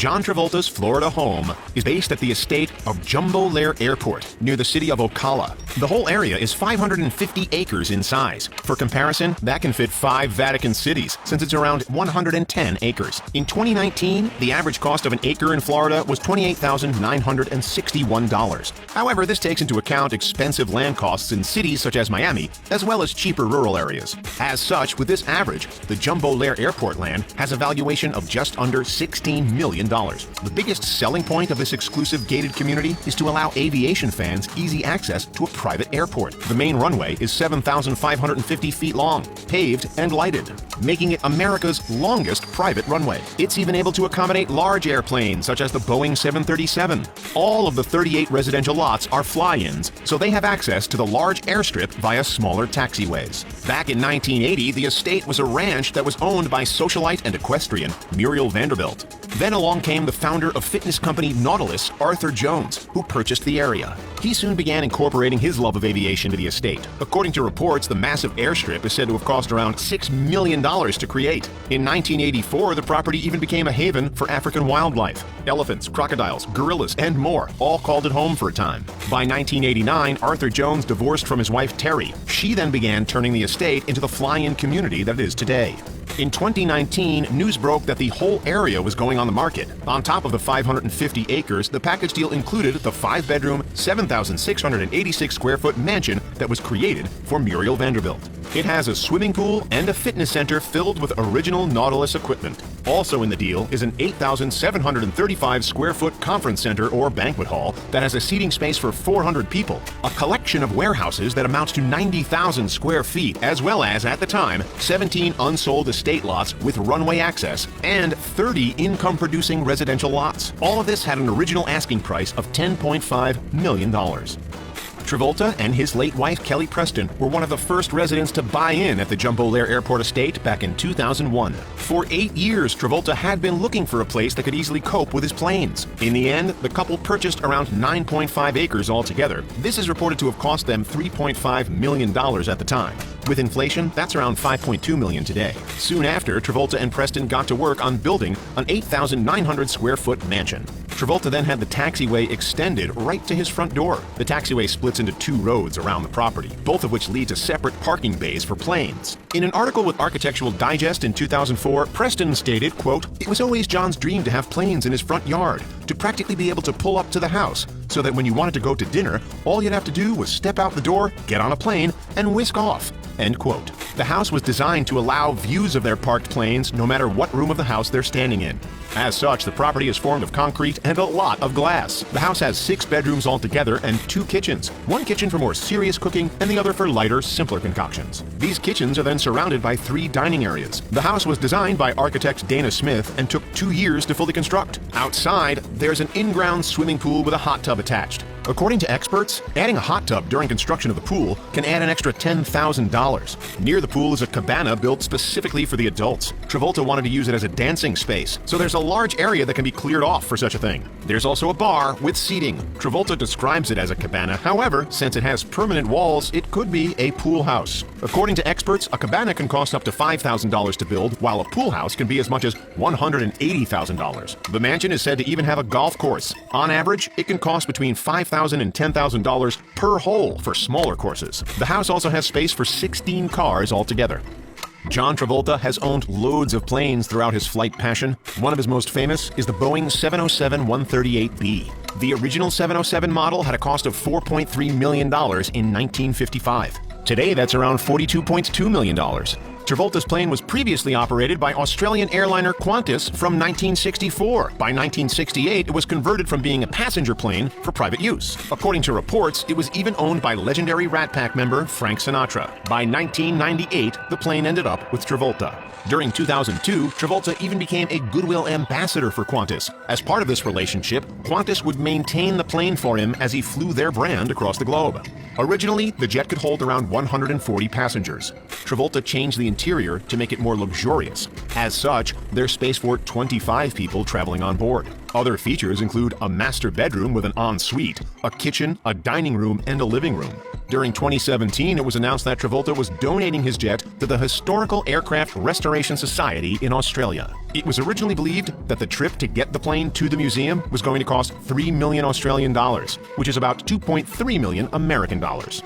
John Travolta's Florida home is based at the estate of Jumbo Lair Airport near the city of Ocala. The whole area is 550 acres in size. For comparison, that can fit 5 Vatican cities since it's around 110 acres. In 2019, the average cost of an acre in Florida was $28,961. However, this takes into account expensive land costs in cities such as Miami, as well as cheaper rural areas. As such, with this average, the Jumbo Lair Airport land has a valuation of just under $16 million. The biggest selling point of this exclusive gated community is to allow aviation fans easy access to a private airport. The main runway is 7,550 feet long, paved and lighted, making it America's longest private runway. It's even able to accommodate large airplanes such as the Boeing 737. All of the 38 residential lots are fly-ins, so they have access to the large airstrip via smaller taxiways. Back in 1980, the estate was a ranch that was owned by socialite and equestrian Muriel Vanderbilt. Then along came the founder of fitness company Nautilus, Arthur Jones, who purchased the area. He soon began incorporating his love of aviation to the estate. According to reports, the massive airstrip is said to have cost around $6 million to create. In 1984, the property even became a haven for African wildlife. Elephants, crocodiles, gorillas, and more all called it home for a time. By 1989, Arthur Jones divorced from his wife Terry. She then began turning the estate into the fly-in community that it is today. In 2019, news broke that the whole area was going on the market. On top of the 550 acres, the package deal included the 5-bedroom, 7,686 square foot mansion that was created for Muriel Vanderbilt. It has a swimming pool and a fitness center filled with original Nautilus equipment. Also in the deal is an 8,735 square foot conference center or banquet hall that has a seating space for 400 people, a collection of warehouses that amounts to 90,000 square feet, as well as, at the time, 17 unsold estate lots with runway access and 30 income-producing residential lots. All of this had an original asking price of $10.5 million. Travolta and his late wife Kelly Preston were one of the first residents to buy in at the Jumbo Lair Airport estate back in 2001. For 8 years, Travolta had been looking for a place that could easily cope with his planes. In the end, the couple purchased around 9.5 acres altogether. This is reported to have cost them $3.5 million at the time. With inflation, that's around $5.2 million today. Soon after, Travolta and Preston got to work on building an 8,900 square foot mansion. Travolta then had the taxiway extended right to his front door. The taxiway splits into 2 roads around the property, both of which lead to separate parking bays for planes. In an article with Architectural Digest in 2004, Preston stated, quote, "It was always John's dream to have planes in his front yard, to practically be able to pull up to the house, so that when you wanted to go to dinner, all you'd have to do was step out the door, get on a plane, and whisk off." End quote. The house was designed to allow views of their parked planes no matter what room of the house they're standing in. As such, the property is formed of concrete and a lot of glass. The house has 6 bedrooms altogether and 2 kitchens. One kitchen for more serious cooking and the other for lighter, simpler concoctions. These kitchens are then surrounded by 3 dining areas. The house was designed by architect Dana Smith and took 2 years to fully construct. Outside, there's an in-ground swimming pool with a hot tub attached. According to experts, adding a hot tub during construction of the pool can add an extra $10,000. Near the pool is a cabana built specifically for the adults. Travolta wanted to use it as a dancing space, so there's a large area that can be cleared off for such a thing. There's also a bar with seating. Travolta describes it as a cabana. However, since it has permanent walls, it could be a pool house. According to experts, a cabana can cost up to $5,000 to build, while a pool house can be as much as $180,000. The mansion is said to even have a golf course. On average, it can cost between $5,000 and $10,000 per hole for smaller courses. The house also has space for 16 cars altogether. John Travolta has owned loads of planes throughout his flight passion. One of his most famous is the Boeing 707-138B. The original 707 model had a cost of $4.3 million in 1955. Today, that's around $42.2 million. Travolta's plane was previously operated by Australian airliner Qantas from 1964. By 1968, it was converted from being a passenger plane for private use. According to reports, it was even owned by legendary Rat Pack member Frank Sinatra. By 1998, the plane ended up with Travolta. During 2002, Travolta even became a goodwill ambassador for Qantas. As part of this relationship, Qantas would maintain the plane for him as he flew their brand across the globe. Originally, the jet could hold around 140 passengers. Travolta changed the interior to make it more luxurious. As such, there's space for 25 people traveling on board. Other features include a master bedroom with an ensuite, a kitchen, a dining room, and a living room. During 2017, it was announced that Travolta was donating his jet to the Historical Aircraft Restoration Society in Australia. It was originally believed that the trip to get the plane to the museum was going to cost 3 million Australian dollars, which is about 2.3 million American dollars.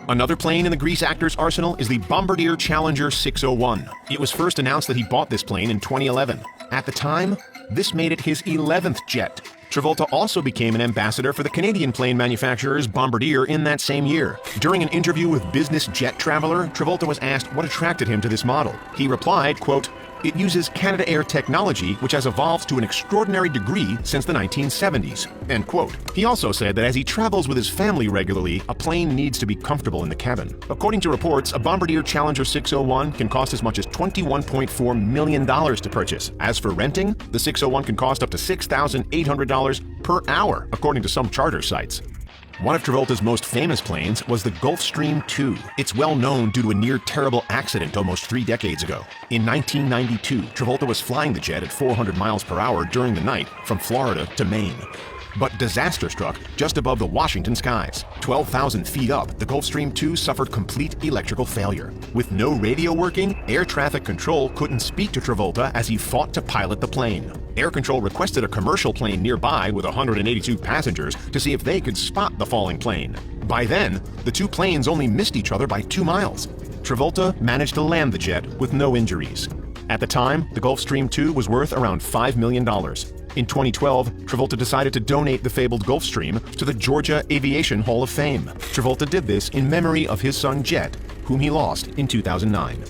Another plane in the Grease actor's arsenal is the Bombardier Challenger 601. It was first announced that he bought this plane in 2011. At the time, this made it his 11th jet. Travolta also became an ambassador for the Canadian plane manufacturers Bombardier in that same year. During an interview with Business Jet Traveler, Travolta was asked what attracted him to this model. He replied, quote, "It uses Canada Air technology, which has evolved to an extraordinary degree since the 1970s." End quote. He also said that as he travels with his family regularly, a plane needs to be comfortable in the cabin. According to reports, a Bombardier Challenger 601 can cost as much as $21.4 million to purchase. As for renting, the 601 can cost up to $6,800 per hour, according to some charter sites. One of Travolta's most famous planes was the Gulfstream II. It's well known due to a near-terrible accident almost 3 decades ago. In 1992, Travolta was flying the jet at 400 miles per hour during the night from Florida to Maine. But disaster struck just above the Washington skies. 12,000 feet up, the Gulfstream II suffered complete electrical failure. With no radio working, air traffic control couldn't speak to Travolta as he fought to pilot the plane. Air control requested a commercial plane nearby with 182 passengers to see if they could spot the falling plane. By then, the two planes only missed each other by 2 miles. Travolta managed to land the jet with no injuries. At the time, the Gulfstream II was worth around $5 million. In 2012, Travolta decided to donate the fabled Gulfstream to the Georgia Aviation Hall of Fame. Travolta did this in memory of his son Jet, whom he lost in 2009.